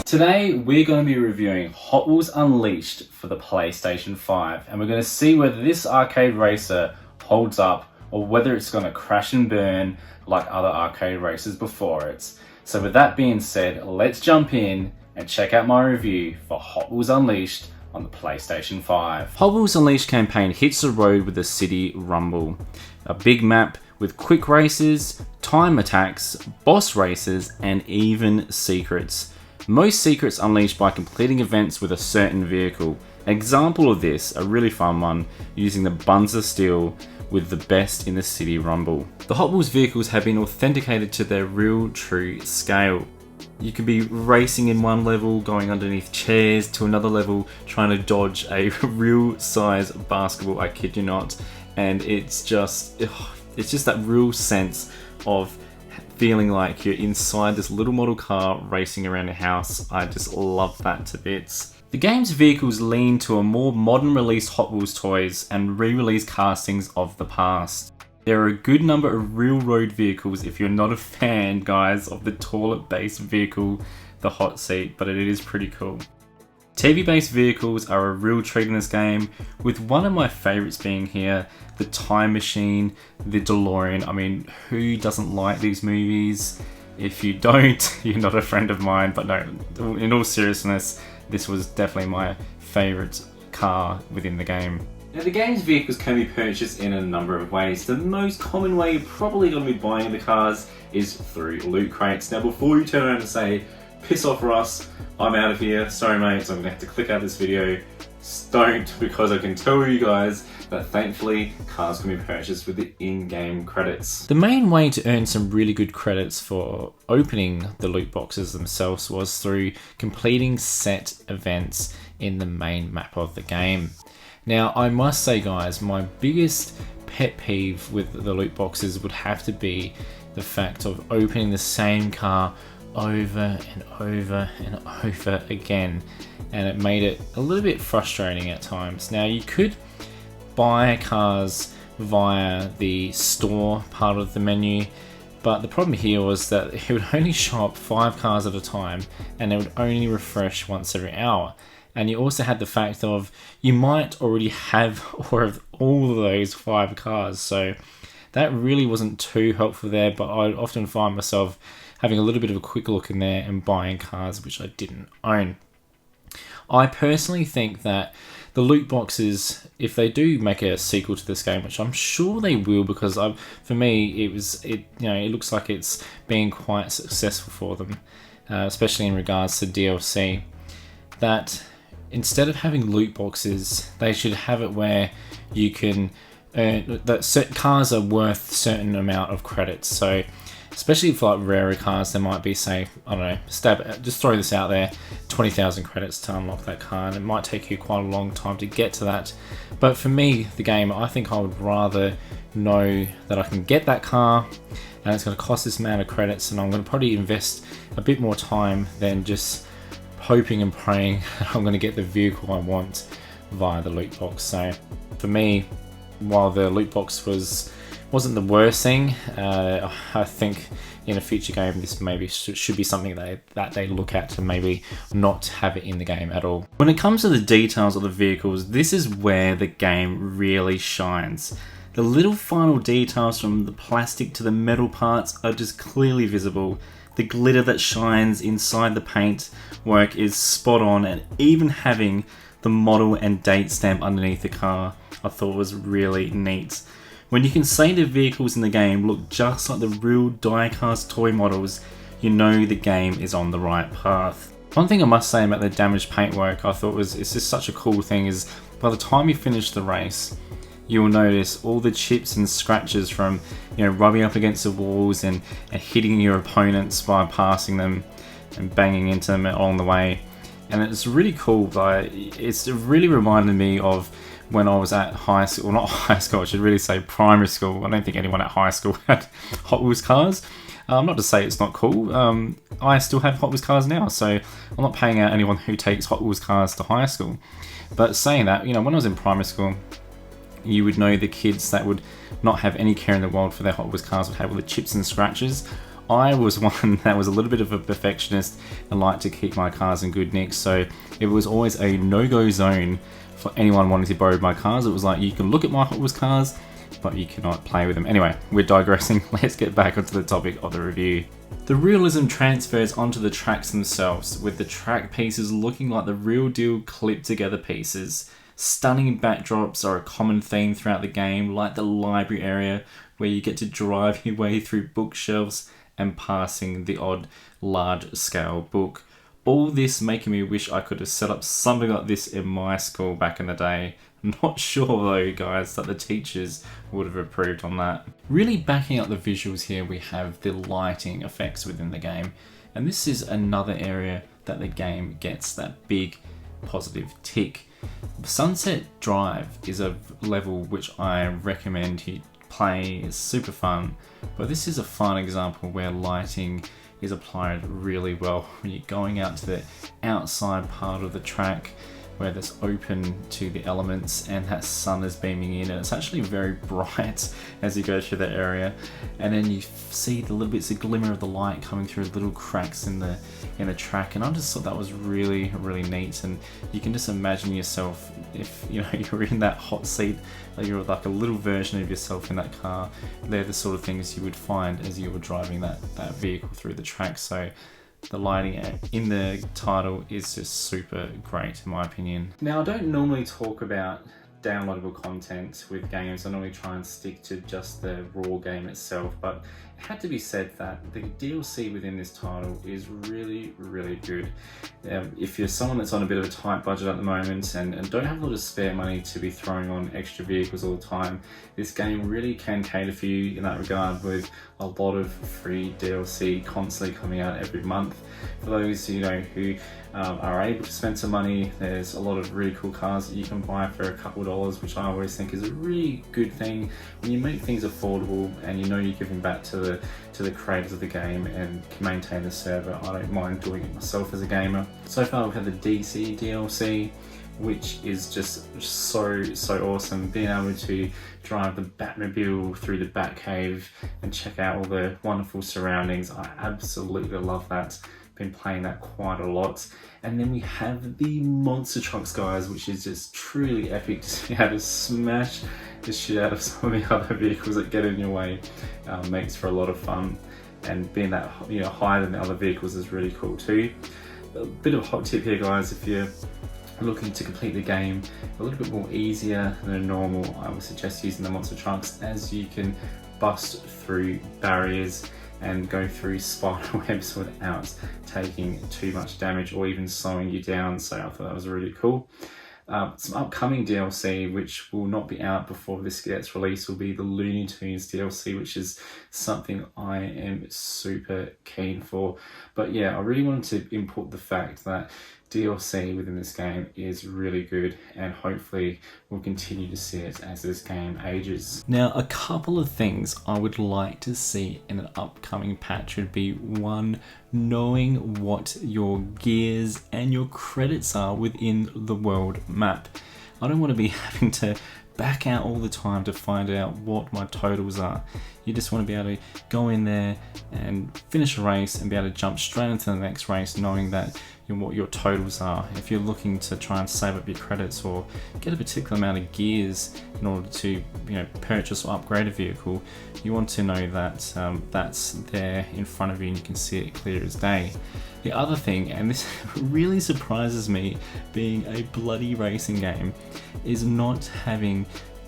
Today we're going to be reviewing Hot Wheels Unleashed for the PlayStation 5, and we're going to see whether this arcade racer holds up or whether it's going to crash and burn like other arcade racers before it. So with that being said, let's jump in and check out my review for Hot Wheels Unleashed on the PlayStation 5. Hot Wheels Unleashed campaign hits the road with a city rumble. A big map with quick races, time attacks, boss races, and even secrets. Most secrets unleashed by completing events with a certain vehicle. An example of this, a really fun one, using the Buns of Steel with the best in the City Rumble. The Hot Wheels vehicles have been authenticated to their real true scale. You can be racing in one level, going underneath chairs, to another level, trying to dodge a real size basketball, I kid you not. And it's just that real sense of feeling like you're inside this little model car racing around a house. I just love that to bits. The game's vehicles lean to a more modern released Hot Wheels toys and re-release castings of the past. There are a good number of real road vehicles if you're not a fan, guys, of the toilet-based vehicle, the hot seat, but it is pretty cool. TV-based vehicles are a real treat in this game, with one of my favourites being here, the Time Machine, the DeLorean. I mean, who doesn't like these movies? If you don't, you're not a friend of mine, but no, in all seriousness, this was definitely my favourite car within the game. Now, the game's vehicles can be purchased in a number of ways. The most common way you're probably going to be buying the cars is through loot crates. Now, before you turn around and say, piss off Russ, I'm out of here, sorry mate, so I'm going to have to click out of this video. Don't, because I can tell you guys that thankfully cars can be purchased with the in-game credits. The main way to earn some really good credits for opening the loot boxes themselves was through completing set events in the main map of the game. Now, I must say guys, my biggest pet peeve with the loot boxes would have to be the fact of opening the same car over and over and over again, and it made it a little bit frustrating at times. Now, you could buy cars via the store part of the menu, but the problem here was that it would only show up 5 cars at a time, and it would only refresh once every hour. And you also had the fact of you might already have all of those 5 cars, so that really wasn't too helpful there. But I'd often find myself having a little bit of a quick look in there and buying cars which I didn't own. I personally think that the loot boxes, if they do make a sequel to this game, which I'm sure they will, because for me it looks like it's been quite successful for them, especially in regards to DLC, that instead of having loot boxes, they should have it where you can earn that certain cars are worth a certain amount of credits. So especially for like rarer cars, there might be, say, I don't know, just throw this out there, 20,000 credits to unlock that car, and it might take you quite a long time to get to that. But for me, the game, I think I would rather know that I can get that car and it's going to cost this amount of credits, and I'm going to probably invest a bit more time than just hoping and praying that I'm going to get the vehicle I want via the loot box. So for me, while the loot box wasn't the worst thing, I think in a future game this maybe should be something that they look at to maybe not have it in the game at all. When it comes to the details of the vehicles, this is where the game really shines. The little final details, from the plastic to the metal parts, are just clearly visible. The glitter that shines inside the paint work is spot on, and even having the model and date stamp underneath the car I thought was really neat. When you can say the vehicles in the game look just like the real die-cast toy models, you know the game is on the right path. One thing I must say about the damaged paintwork I thought it's just such a cool thing is, by the time you finish the race, you'll notice all the chips and scratches from rubbing up against the walls and hitting your opponents by passing them and banging into them along the way. And it's really cool. Like, it's really reminded me of when I was at high school, well, not high school, I should really say primary school. I don't think anyone at high school had Hot Wheels cars. Not to say it's not cool. I still have Hot Wheels cars now, so I'm not paying out anyone who takes Hot Wheels cars to high school. But saying that, when I was in primary school, you would know the kids that would not have any care in the world for their Hot Wheels cars would have all the chips and scratches. I was one that was a little bit of a perfectionist and liked to keep my cars in good nick, so it was always a no-go zone for anyone wanting to borrow my cars. It was like, you can look at my Hot Wheels cars, but you cannot play with them. Anyway, we're digressing. Let's get back onto the topic of the review. The realism transfers onto the tracks themselves, with the track pieces looking like the real deal clipped together pieces. Stunning backdrops are a common theme throughout the game, like the library area where you get to drive your way through bookshelves and passing the odd large scale book. All this making me wish I could have set up something like this in my school back in the day. Not sure though, guys, that the teachers would have approved on that. Really backing up the visuals here, we have the lighting effects within the game. And this is another area that the game gets that big positive tick. Sunset Drive is a level which I recommend you play. It's super fun, but this is a fun example where lighting is applied really well when you're going out to the outside part of the track where that's open to the elements and that sun is beaming in, and it's actually very bright as you go through the area, and then you see the little bits of glimmer of the light coming through little cracks in the track, and I just thought that was really neat. And you can just imagine yourself, if you know you're in that hot seat, you're like a little version of yourself in that car. They're the sort of things you would find as you were driving that vehicle through the track. So the lighting in the title is just super great in my opinion. Now, I don't normally talk about downloadable content with games. I normally try and stick to just the raw game itself, but it had to be said that the DLC within this title is really good. If you're someone that's on a bit of a tight budget at the moment and don't have a lot of spare money to be throwing on extra vehicles all the time, this game really can cater for you in that regard, with a lot of free DLC constantly coming out every month. For those who are able to spend some money, there's a lot of really cool cars that you can buy for a couple of dollars, which I always think is a really good thing. When you make things affordable and you know you're giving back to the creators of the game and can maintain the server, I don't mind doing it myself as a gamer. So far we've had the DC DLC, which is just so awesome. Being able to drive the Batmobile through the Batcave and check out all the wonderful surroundings, I absolutely love that. Been playing that quite a lot. And then we have the monster trucks, guys, which is just truly epic to be able to smash the shit out of some of the other vehicles that get in your way. Makes for a lot of fun, and being that higher than the other vehicles is really cool too. A bit of a hot tip here, guys: if you're looking to complete the game a little bit more easier than normal, I would suggest using the monster trucks, as you can bust through barriers and go through spider webs without taking too much damage or even slowing you down. So I thought that was really cool. Some upcoming DLC which will not be out before this gets released will be the Looney Tunes DLC, which is something I am super keen for. But yeah, I really wanted to input the fact that DLC within this game is really good, and hopefully we'll continue to see it as this game ages. Now, a couple of things I would like to see in an upcoming patch would be, one, knowing what your gears and your credits are within the world map. I don't want to be having to back out all the time to find out what my totals are. You just want to be able to go in there and finish a race and be able to jump straight into the next race knowing that what your totals are. If you're looking to try and save up your credits or get a particular amount of gears in order to purchase or upgrade a vehicle, you want to know that that's there in front of you and you can see it clear as day. The other thing, and this really surprises me being a bloody racing game, is not having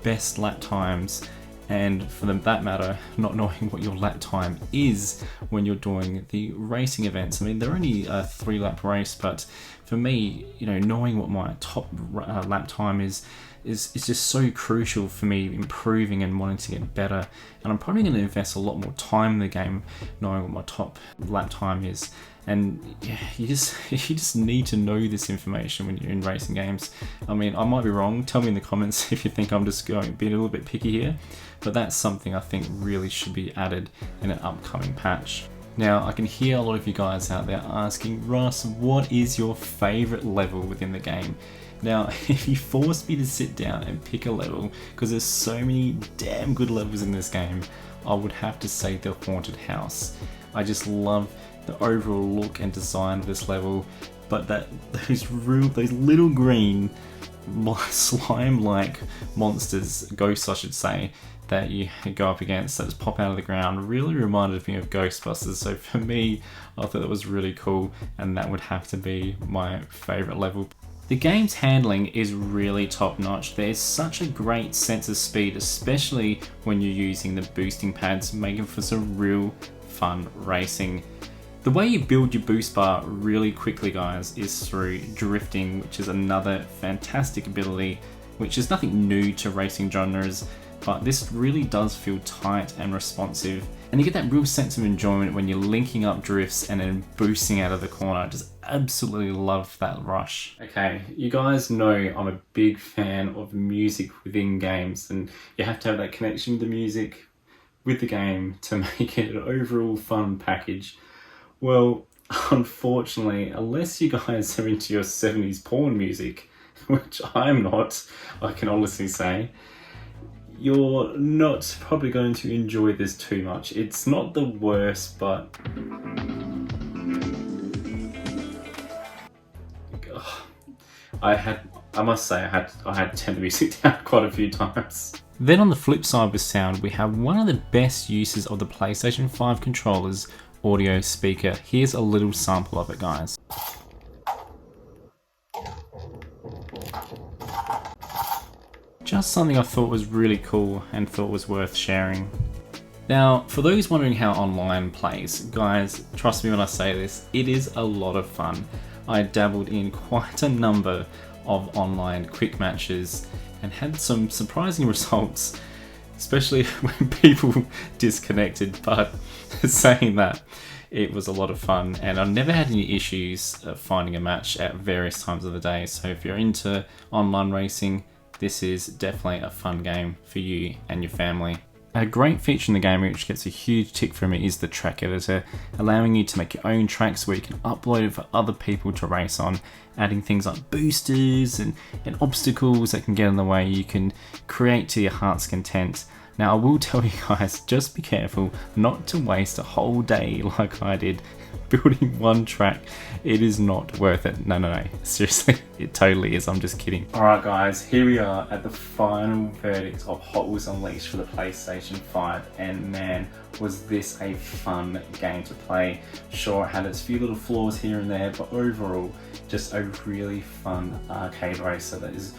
best lap times, and for that matter, not knowing what your lap time is when you're doing the racing events. I mean, they're only a 3-lap race, but for me, knowing what my top lap time is just so crucial for me improving and wanting to get better. And I'm probably going to invest a lot more time in the game knowing what my top lap time is. And yeah, you just need to know this information when you're in racing games. I mean, I might be wrong. Tell me in the comments if you think I'm just being a little bit picky here, but that's something I think really should be added in an upcoming patch. Now, I can hear a lot of you guys out there asking, Russ, what is your favorite level within the game? Now, if you forced me to sit down and pick a level, because there's so many damn good levels in this game, I would have to say the Haunted House. I just love the overall look and design of this level, but those little green slime-like monsters, ghosts I should say, that you go up against that just pop out of the ground really reminded me of Ghostbusters. So for me, I thought that was really cool, and that would have to be my favourite level. The game's handling is really top notch. There's such a great sense of speed, especially when you're using the boosting pads, making for some real fun racing. The way you build your boost bar really quickly, guys, is through drifting, which is another fantastic ability, which is nothing new to racing genres, but this really does feel tight and responsive. And you get that real sense of enjoyment when you're linking up drifts and then boosting out of the corner. I just absolutely love that rush. Okay, you guys know I'm a big fan of music within games, and you have to have that connection with the music, with the game, to make it an overall fun package. Well, unfortunately, unless you guys are into your 70s porn music, which I'm not, I can honestly say, you're not probably going to enjoy this too much. It's not the worst, but I must say I had to turn the music down quite a few times. Then on the flip side with sound, we have one of the best uses of the PlayStation 5 controller's audio speaker. Here's a little sample of it, guys. Just something I thought was really cool and thought was worth sharing. Now, for those wondering how online plays, guys, trust me when I say this, it is a lot of fun. I dabbled in quite a number of online quick matches and had some surprising results, especially when people disconnected, but saying that, it was a lot of fun, and I've never had any issues finding a match at various times of the day. So if you're into online racing, this is definitely a fun game for you and your family. A great feature in the game, which gets a huge tick from it, is the track editor, allowing you to make your own tracks where you can upload it for other people to race on, adding things like boosters and obstacles that can get in the way. You can create to your heart's content. Now, I will tell you guys, just be careful not to waste a whole day like I did building one track. It is not worth it. No. Seriously, it totally is. I'm just kidding. Alright guys, here we are at the final verdict of Hot Wheels Unleashed for the PlayStation 5, and man, was this a fun game to play. Sure, it had its few little flaws here and there, but overall, just a really fun arcade racer that is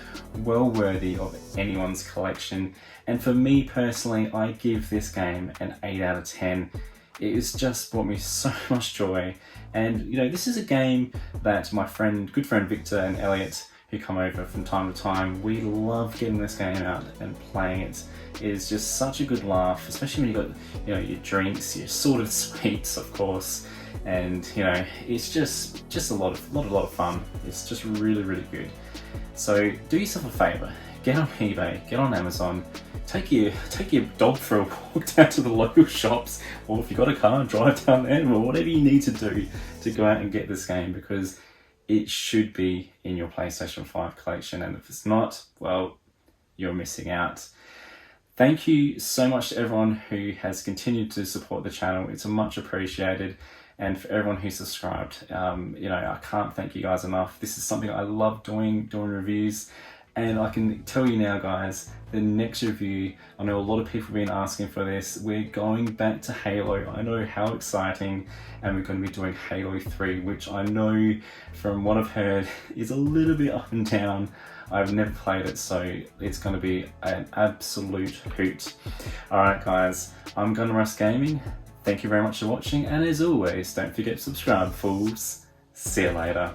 well worthy of anyone's collection. And for me personally, I give this game an 8 out of 10. It has just brought me so much joy. And you know, this is a game that my good friend Victor and Elliot, who come over from time to time, we love getting this game out and playing it. It is just such a good laugh, especially when you've got, you know, your drinks, your sorted sweets, of course, and you know, it's just a lot of fun. It's just really good. So do yourself a favour, get on eBay, get on Amazon, take your dog for a walk down to the local shops, or if you've got a car, drive down there, or whatever you need to do to go out and get this game, because it should be in your PlayStation 5 collection, and if it's not, well, you're missing out. Thank you so much to everyone who has continued to support the channel. It's much appreciated. And for everyone who's subscribed, you know, I can't thank you guys enough. This is something I love doing reviews. And I can tell you now, guys, the next review, I know a lot of people have been asking for this. We're going back to Halo. I know, how exciting. And we're going to be doing Halo 3, which I know from what I've heard is a little bit up and down. I've never played it, so it's going to be an absolute hoot. Alright guys, I'm Gundamruss Gaming. Thank you very much for watching, and as always, don't forget to subscribe, fools. See you later.